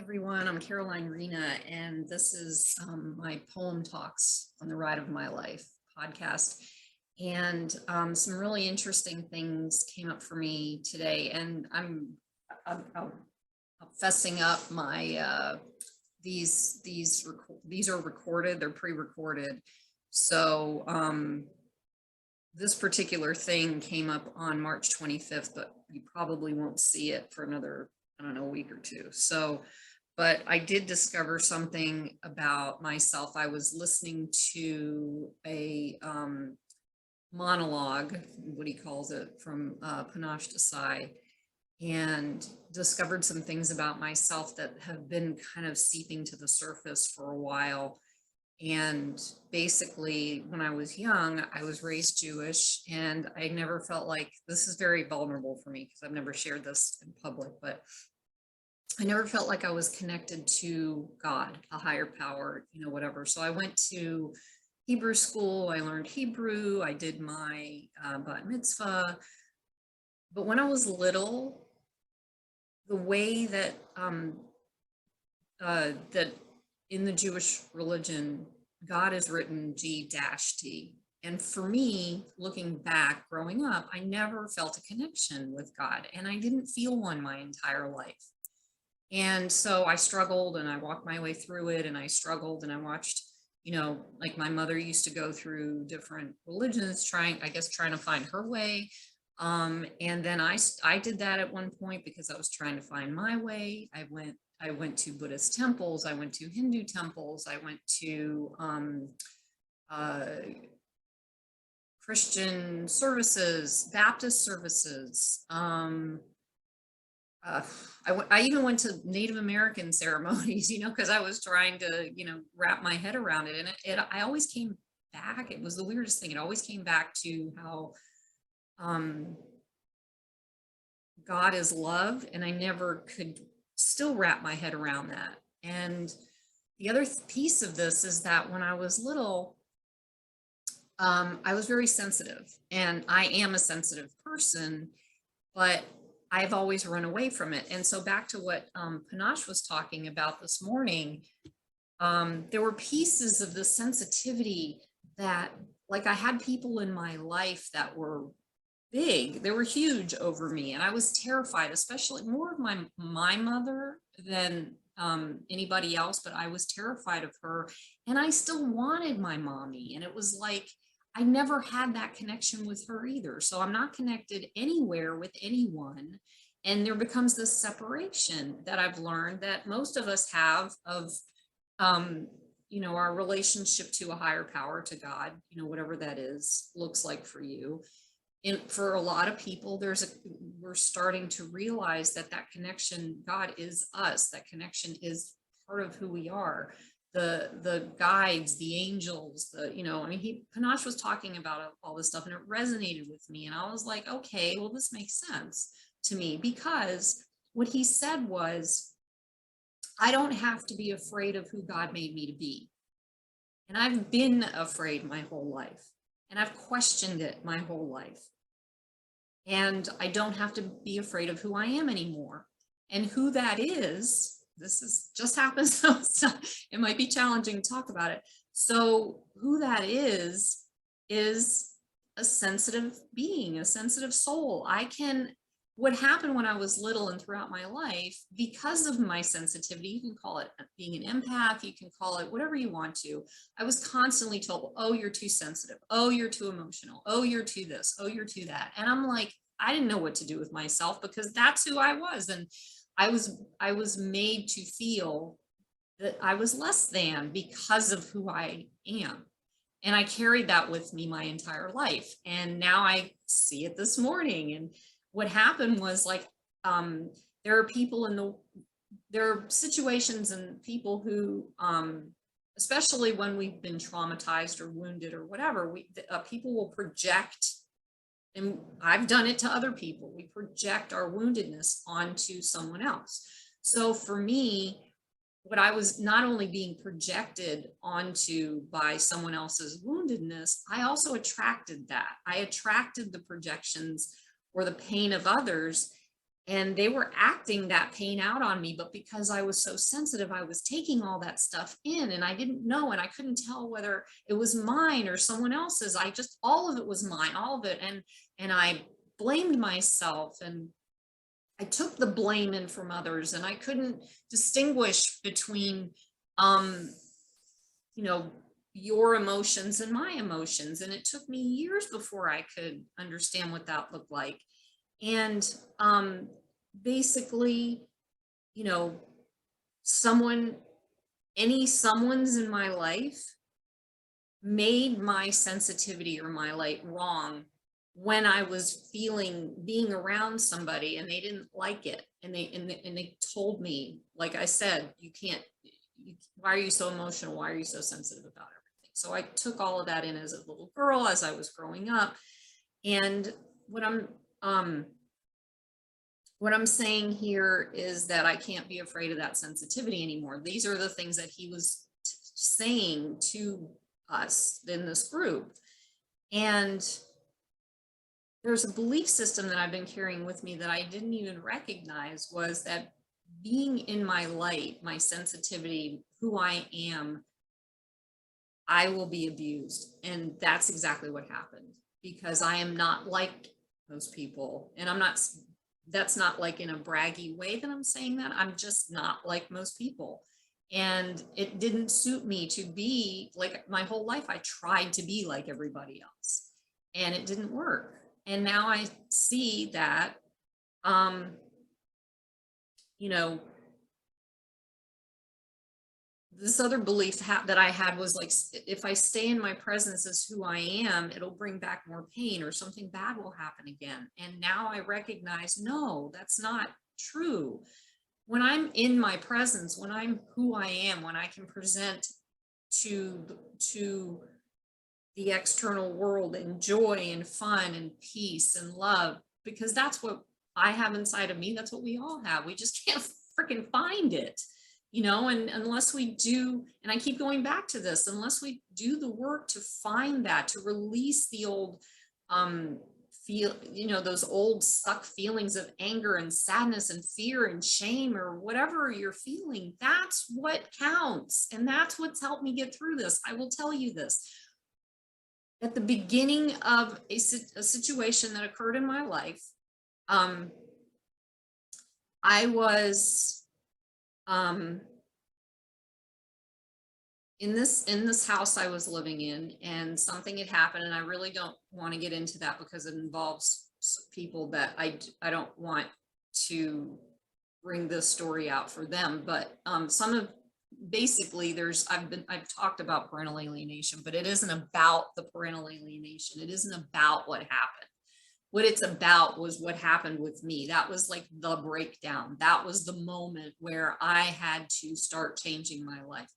everyone. I'm Caroline Rena, and this is my Poem Talks on the Ride of My Life podcast. And some really interesting things came up for me today, and I'm fessing up my these are recorded. They're pre-recorded, so this particular thing came up on March 25th, but you probably won't see it for another, I don't know, a week or two. So, but I did discover something about myself. I was listening to a monologue, what he calls it, from Panache Desai, and discovered some things about myself that have been kind of seeping to the surface for a while. And basically, when I was young, I was raised Jewish, and I never felt like, this is very vulnerable for me because I've never shared this in public, but I never felt like I was connected to God, a higher power, whatever. So I went to Hebrew school, I learned Hebrew, I did my bat mitzvah. But when I was little, the way that that in the Jewish religion, God is written G-T. And for me, looking back, growing up, I never felt a connection with God, and I didn't feel one my entire life. And so I struggled, and I walked my way through it, and I struggled, and I watched, like my mother used to go through different religions, trying to find her way. And then I did that at one point because I was trying to find my way. I went to Buddhist temples, I went to Hindu temples, I went to Christian services, Baptist services. I even went to Native American ceremonies, because I was trying to, wrap my head around it. And I always came back. It was the weirdest thing. It always came back to how God is love, and I never could still wrap my head around that. And the other piece of this is that when I was little, I was very sensitive, and I am a sensitive person, but I've always run away from it. And so back to what Panache was talking about this morning, there were pieces of the sensitivity that, like, I had people in my life that were big, they were huge over me, and I was terrified, especially more of my mother than anybody else, but I was terrified of her, and I still wanted my mommy, and it was like I never had that connection with her either. So I'm not connected anywhere with anyone, and there becomes this separation that I've learned that most of us have of our relationship to a higher power, to God, whatever that is, looks like for you. And for a lot of people, we're starting to realize that connection, God is us, that connection is part of who we are. The guides, the angels, Panache was talking about all this stuff, and it resonated with me. And I was like, okay, well, this makes sense to me, because what he said was, I don't have to be afraid of who God made me to be. And I've been afraid my whole life. And I've questioned it my whole life. And I don't have to be afraid of who I am anymore. And who that is, just happens. It might be challenging to talk about it. So who that is a sensitive being, a sensitive soul. What happened when I was little and throughout my life, because of my sensitivity, you can call it being an empath, you can call it whatever you want to. I was constantly told, oh, you're too sensitive. Oh, you're too emotional. Oh, you're too this. Oh, you're too that. And I'm like, I didn't know what to do with myself, because that's who I was. And I was made to feel that I was less than because of who I am. And I carried that with me my entire life. And now I see it this morning. And what happened was, like, there are situations and people who, especially when we've been traumatized or wounded or whatever, people will project, and I've done it to other people. We project our woundedness onto someone else. So for me, what I was not only being projected onto by someone else's woundedness, I also attracted that. I attracted the projections or the pain of others. and they were acting that pain out on me. But because I was so sensitive, I was taking all that stuff in, and I didn't know, and I couldn't tell whether it was mine or someone else's. I just, all of it was mine, all of it. And I blamed myself, and I took the blame in from others, and I couldn't distinguish between, um, you know, your emotions and my emotions. And it took me years before I could understand what that looked like. And basically, you know, someone, someone's in my life made my sensitivity or my light wrong when I was being around somebody and they didn't like it. And they told me, like I said, you can't, why are you so emotional? Why are you so sensitive about everything? So I took all of that in as a little girl, as I was growing up. And what I'm saying here is that I can't be afraid of that sensitivity anymore. These are the things that he was saying to us in this group. And there's a belief system that I've been carrying with me that I didn't even recognize, was that being in my light, my sensitivity, who I am, I will be abused. And that's exactly what happened, because I am not like most people. And that's not like in a braggy way that I'm saying that. I'm just not like most people. And it didn't suit me to be like, my whole life I tried to be like everybody else, and it didn't work. And now I see that, you know, this other belief that I had was like, if I stay in my presence as who I am, it'll bring back more pain, or something bad will happen again. And now I recognize, no, that's not true. When I'm in my presence, when I'm who I am, when I can present to the external world in joy and fun and peace and love, because that's what I have inside of me. That's what we all have. We just can't freaking find it, you know, and unless we do, and I keep going back to this, unless we do the work to find that, to release the old, those old stuck feelings of anger and sadness and fear and shame, or whatever you're feeling, that's what counts. And that's what's helped me get through this. I will tell you this. At the beginning of a situation that occurred in my life, I was in this house I was living in, and something had happened, and I really don't want to get into that because it involves people that I don't want to bring this story out for them. But basically I've talked about parental alienation, but it isn't about the parental alienation. It isn't about what happened. What it's about was what happened with me. That was like the breakdown. That was the moment where I had to start changing my life.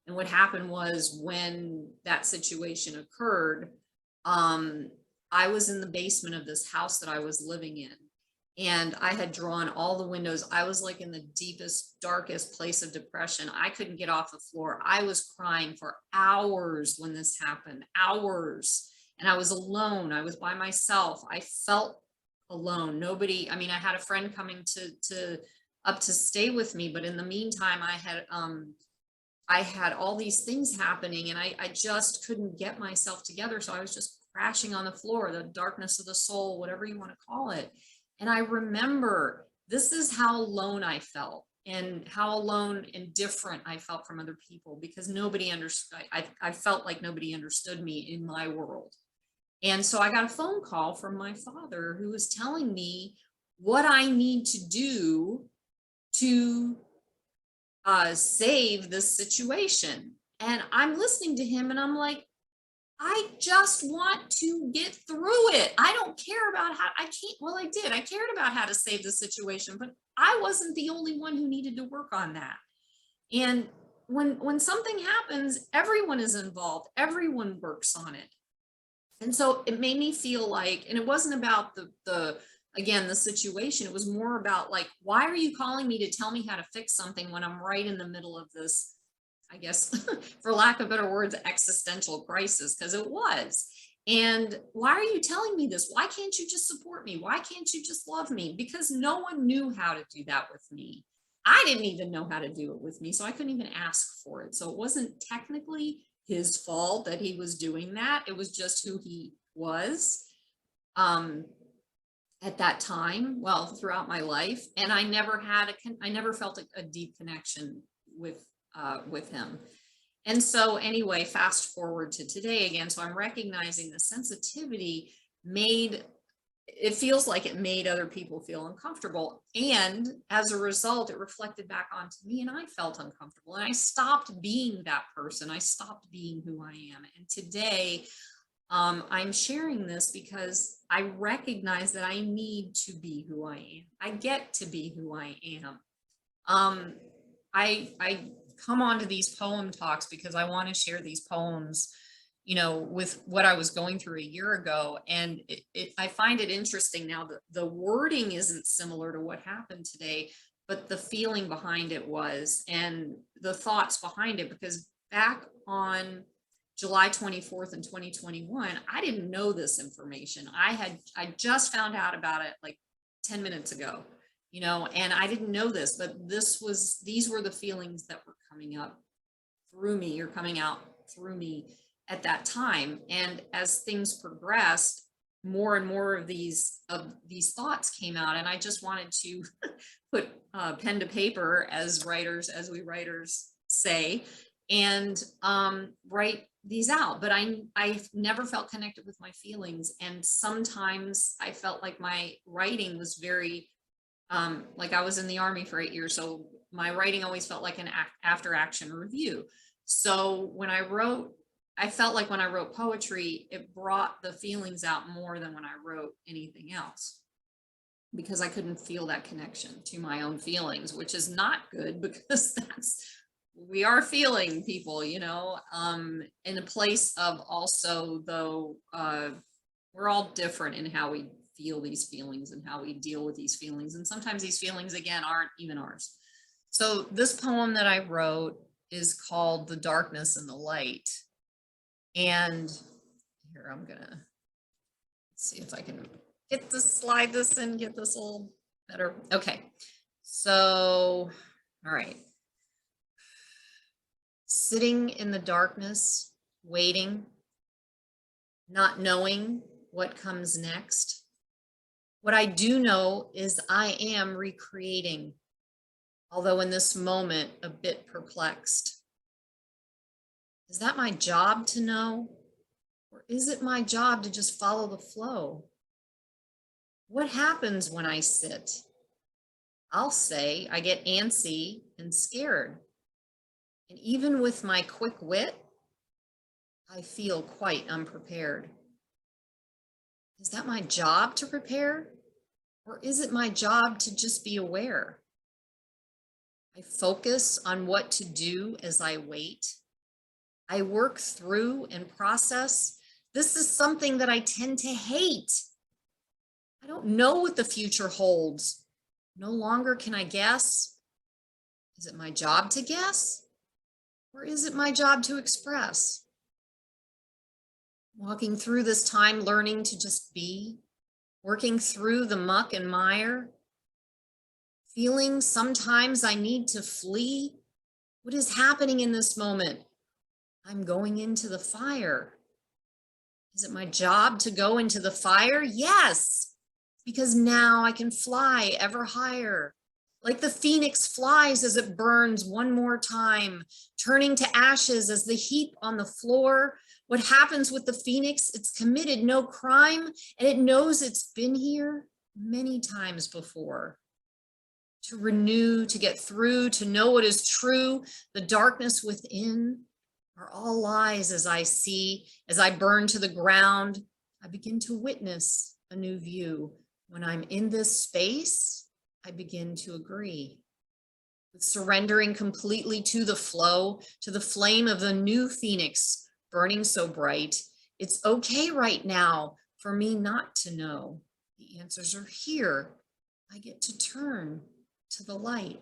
And what happened was, when that situation occurred, I was in the basement of this house that I was living in. And I had drawn all the windows. I was like in the deepest, darkest place of depression. I couldn't get off the floor. I was crying for hours when this happened, hours. And I was alone. I was by myself. I felt alone. Nobody, I mean, I had a friend coming up to stay with me, but in the meantime, I had all these things happening, and I just couldn't get myself together. So I was just crashing on the floor, the darkness of the soul, whatever you want to call it. And I remember, this is how alone I felt, and how alone and different I felt from other people, because nobody understood. I felt like nobody understood me in my world. And so I got a phone call from my father, who was telling me what I need to do to save this situation. And I'm listening to him, and I'm like, I just want to get through it. I don't care about how I did. I cared about how to save the situation, but I wasn't the only one who needed to work on that. And when something happens, everyone is involved. Everyone works on it. And so it made me feel like, and it wasn't about again, the situation. It was more about like, why are you calling me to tell me how to fix something when I'm right in the middle of this, I guess, for lack of better words, existential crisis? Because it was. And why are you telling me this? Why can't you just support me? Why can't you just love me? Because no one knew how to do that with me. I didn't even know how to do it with me, so I couldn't even ask for it. So it wasn't technically his fault that he was doing that. It was just who he was um, at that time, well, throughout my life. And I never had I never felt a deep connection with him. And so anyway, fast forward to today again. So I'm recognizing the sensitivity made, it feels like it made other people feel uncomfortable. And as a result, it reflected back onto me and I felt uncomfortable. And I stopped being that person. I stopped being who I am. And today, I'm sharing this because I recognize that I need to be who I am. I get to be who I am. I come onto these poem talks because I want to share these poems, with what I was going through a year ago. And I find it interesting now that the wording isn't similar to what happened today, but the feeling behind it was, and the thoughts behind it, because back on July 24th in 2021, I didn't know this information. I just found out about it like 10 minutes ago, and I didn't know this, but these were the feelings that were coming up through me, or coming out through me at that time. And as things progressed, more and more of these thoughts came out, and I just wanted to put pen to paper, as we writers say, and write these out. But I never felt connected with my feelings, and sometimes I felt like my writing was very like I was in the Army for 8 years, so my writing always felt like an after action review. So I felt like when I wrote poetry, it brought the feelings out more than when I wrote anything else, because I couldn't feel that connection to my own feelings, which is not good, because we are feeling people, in a place of also, though, we're all different in how we feel these feelings and how we deal with these feelings. And sometimes these feelings, again, aren't even ours. So this poem that I wrote is called The Darkness and the Light. And here, I'm gonna see if I can slide this in, get this a little better. Okay, so, all right. Sitting in the darkness, waiting, not knowing what comes next. What I do know is I am recreating, although in this moment a bit perplexed. Is that my job to know? Or is it my job to just follow the flow? What happens when I sit? I'll say I get antsy and scared. And even with my quick wit, I feel quite unprepared. Is that my job to prepare? Or is it my job to just be aware? I focus on what to do as I wait. I work through and process. This is something that I tend to hate. I don't know what the future holds. No longer can I guess. Is it my job to guess? Or is it my job to express? Walking through this time, learning to just be, working through the muck and mire, feeling sometimes I need to flee. What is happening in this moment? I'm going into the fire. Is it my job to go into the fire? Yes, because now I can fly ever higher. Like the phoenix flies as it burns one more time, turning to ashes as the heap on the floor. What happens with the phoenix? It's committed no crime, and it knows it's been here many times before. To renew, to get through, to know what is true, the darkness within are all lies. As I see, as I burn to the ground, I begin to witness a new view. When I'm in this space, I begin to agree. With surrendering completely to the flow, to the flame of the new phoenix burning so bright, it's okay right now for me not to know. The answers are here. I get to turn to the light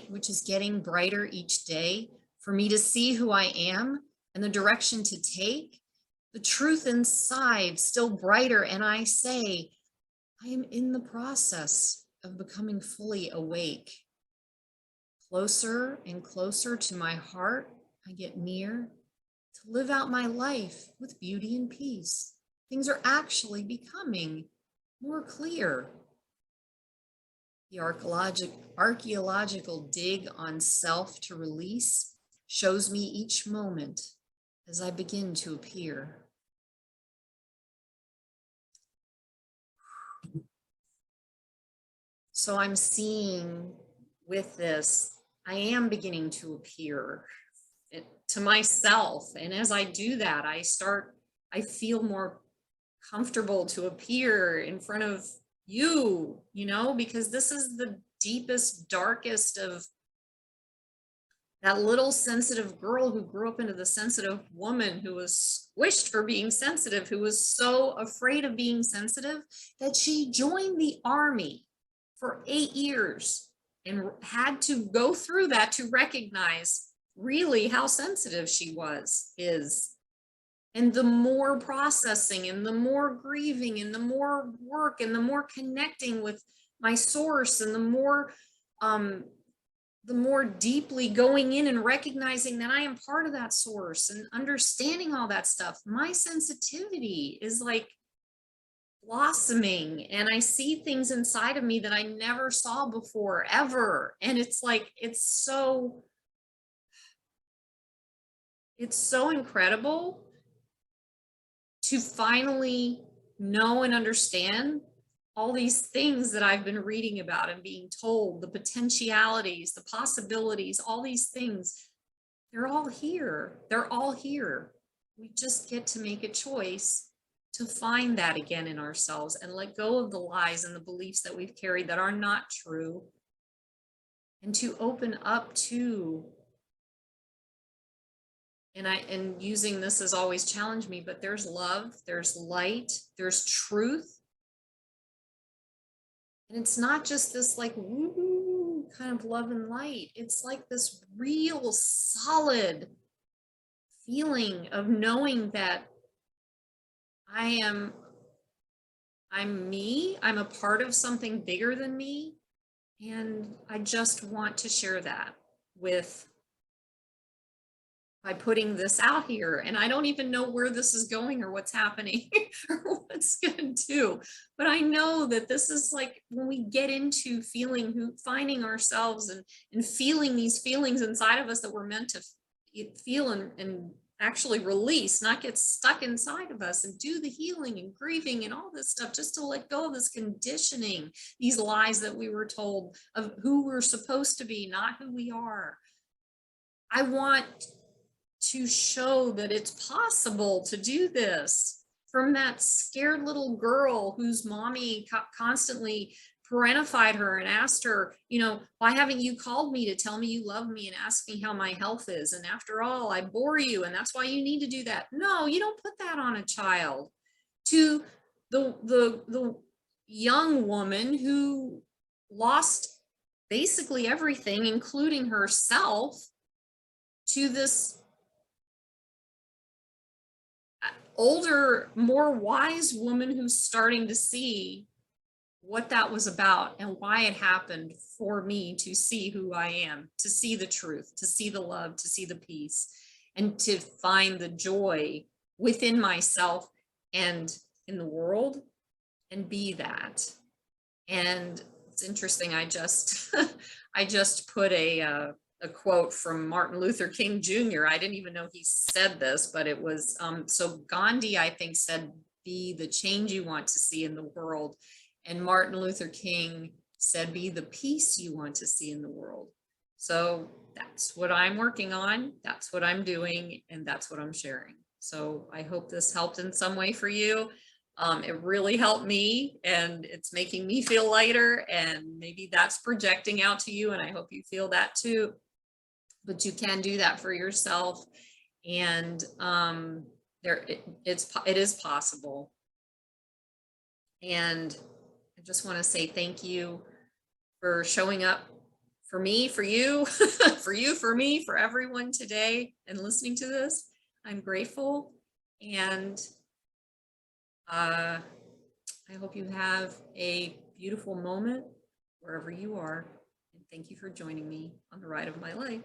which is getting brighter each day, for me to see who I am and the direction to take. the truth inside still brighter. And I say, I am in the process of becoming fully awake. Closer and closer to my heart, I get near to live out my life with beauty and peace. Things are actually becoming more clear. The archaeological dig on self to release shows me each moment as I begin to appear. So I'm seeing with this, I am beginning to appear to myself. And as I do that, I feel more comfortable to appear in front of you, because this is the deepest, darkest of that little sensitive girl who grew up into the sensitive woman who was squished for being sensitive, who was so afraid of being sensitive that she joined the army for 8 years and had to go through that to recognize really how sensitive she is. And the more processing and the more grieving and the more work and the more connecting with my source and the more deeply going in and recognizing that I am part of that source and understanding all that stuff, my sensitivity is like blossoming, and I see things inside of me that I never saw before, ever. And it's like, it's so incredible to finally know and understand all these things that I've been reading about and being told, the potentialities, the possibilities, all these things, they're all here. They're all here. We just get to make a choice to find that again in ourselves and let go of the lies and the beliefs that we've carried that are not true, and to open up to, and using this has always challenged me, but there's love, there's light, there's truth. And it's not just this like woo kind of love and light. It's like this real solid feeling of knowing that I'm me, I'm a part of something bigger than me. And I just want to share that by putting this out here. And I don't even know where this is going or what's happening or what it's going to do. But I know that this is like when we get into finding ourselves and feeling these feelings inside of us that we're meant to feel and actually release, not get stuck inside of us, and do the healing and grieving and all this stuff, just to let go of this conditioning, these lies that we were told of who we're supposed to be, not who we are. I want to show that it's possible to do this, from that scared little girl whose mommy constantly parentified her and asked her, why haven't you called me to tell me you love me and ask me how my health is? And after all, I bore you, and that's why you need to do that. No, you don't put that on a child. To the young woman who lost basically everything, including herself, to this older, more wise woman who's starting to see what that was about and why it happened for me to see who I am, to see the truth, to see the love, to see the peace, and to find the joy within myself and in the world, and be that. And it's interesting, I just I just put a quote from Martin Luther King Jr. I didn't even know he said this, but it was, so Gandhi, I think, said, be the change you want to see in the world. And Martin Luther King said, be the peace you want to see in the world. So that's what I'm working on. That's what I'm doing. And that's what I'm sharing. So I hope this helped in some way for you. It really helped me, and it's making me feel lighter, and maybe that's projecting out to you. And I hope you feel that too. But you can do that for yourself, and it is possible. And I just want to say thank you for showing up for me, for you, for you, for me, for everyone today and listening to this. I'm grateful, And I hope you have a beautiful moment wherever you are. And thank you for joining me on the ride of my life.